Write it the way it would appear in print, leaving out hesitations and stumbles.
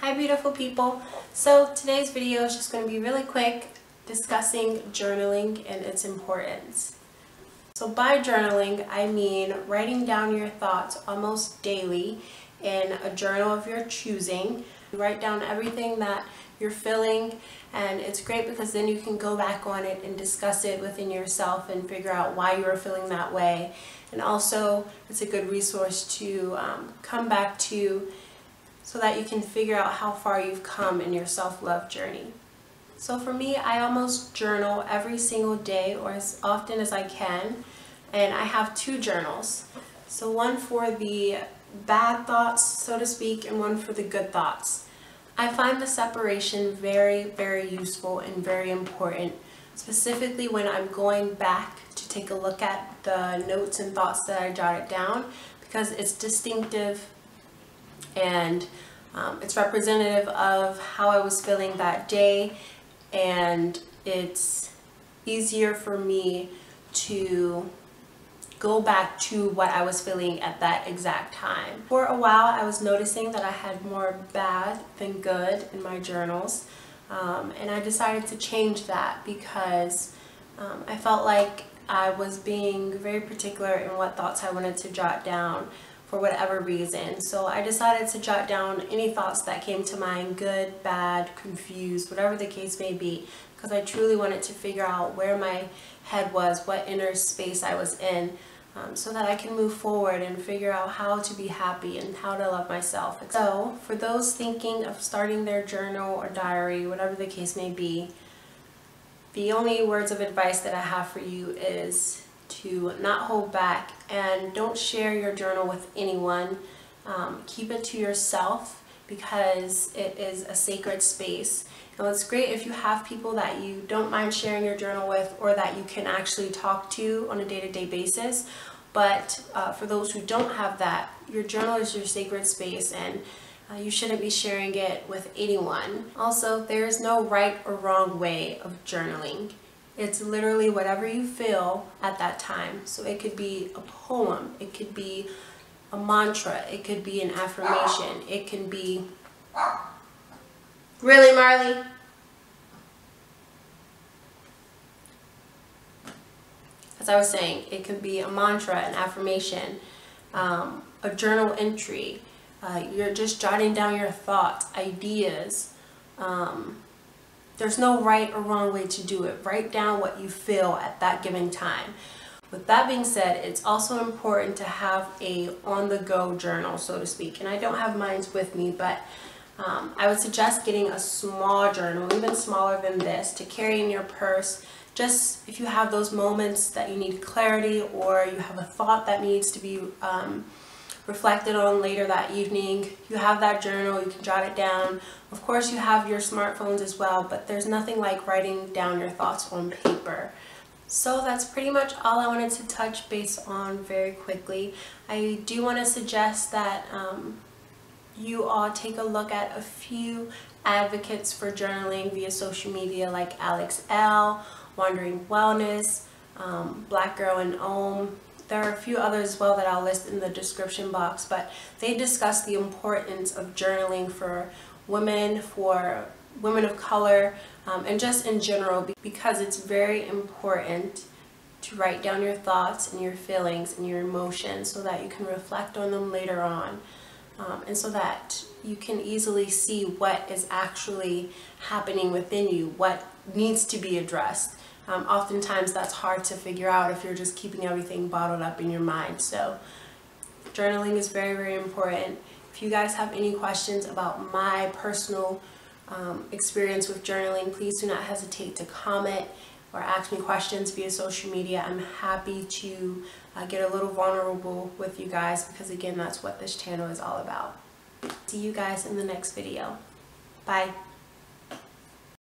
Hi beautiful people. So today's video is just going to be really quick, discussing journaling and its importance. So by journaling, I mean writing down your thoughts almost daily in a journal of your choosing. You write down everything that you're feeling, and it's great because then you can go back on it and discuss it within yourself and figure out why you are feeling that way. And also it's a good resource to come back to so that you can figure out how far you've come in your self-love journey. So for me, I almost journal every single day or as often as I can, and I have two journals. So one for the bad thoughts, so to speak, and one for the good thoughts. I find the separation very, very useful and very important, specifically when I'm going back to take a look at the notes and thoughts that I jotted down, because it's distinctive and it's representative of how I was feeling that day, and it's easier for me to go back to what I was feeling at that exact time. For a while I was noticing that I had more bad than good in my journals, and I decided to change that because I felt like I was being very particular in what thoughts I wanted to jot down for whatever reason. So I decided to jot down any thoughts that came to mind, good, bad, confused, whatever the case may be, because I truly wanted to figure out where my head was, what inner space I was in, so that I can move forward and figure out how to be happy and how to love myself. So for those thinking of starting their journal or diary, whatever the case may be, the only words of advice that I have for you is to not hold back and don't share your journal with anyone. Keep it to yourself because it is a sacred space. And it's great if you have people that you don't mind sharing your journal with or that you can actually talk to on a day-to-day basis. But for those who don't have that, your journal is your sacred space, and you shouldn't be sharing it with anyone. Also, there is no right or wrong way of journaling. It's literally whatever you feel at that time. So it could be a poem, it could be a mantra, it could be an affirmation, it can be... Really, Marley? As I was saying, it could be a mantra, an affirmation, a journal entry. You're just jotting down your thoughts, ideas. There's no right or wrong way to do it. Write down what you feel at that given time. With that being said, it's also important to have a on-the-go journal, so to speak. And I don't have mine with me, but I would suggest getting a small journal, even smaller than this, to carry in your purse. Just if you have those moments that you need clarity, or you have a thought that needs to be reflected on later that evening, you have that journal, you can jot it down. Of course you have your smartphones as well, but there's nothing like writing down your thoughts on paper. So that's pretty much all I wanted to touch base on very quickly. I do want to suggest that you all take a look at a few advocates for journaling via social media, like Alex L, Wandering Wellness, Black Girl in Ohm. There are a few others as well that I'll list in the description box, but they discuss the importance of journaling for women of color, and just in general, because it's very important to write down your thoughts and your feelings and your emotions so that you can reflect on them later on, and so that you can easily see what is actually happening within you, what needs to be addressed. Oftentimes that's hard to figure out if you're just keeping everything bottled up in your mind. So journaling is very, very important. If you guys have any questions about my personal experience with journaling, please do not hesitate to comment or ask me questions via social media. I'm happy to get a little vulnerable with you guys, because again, that's what this channel is all about. See you guys in the next video. Bye.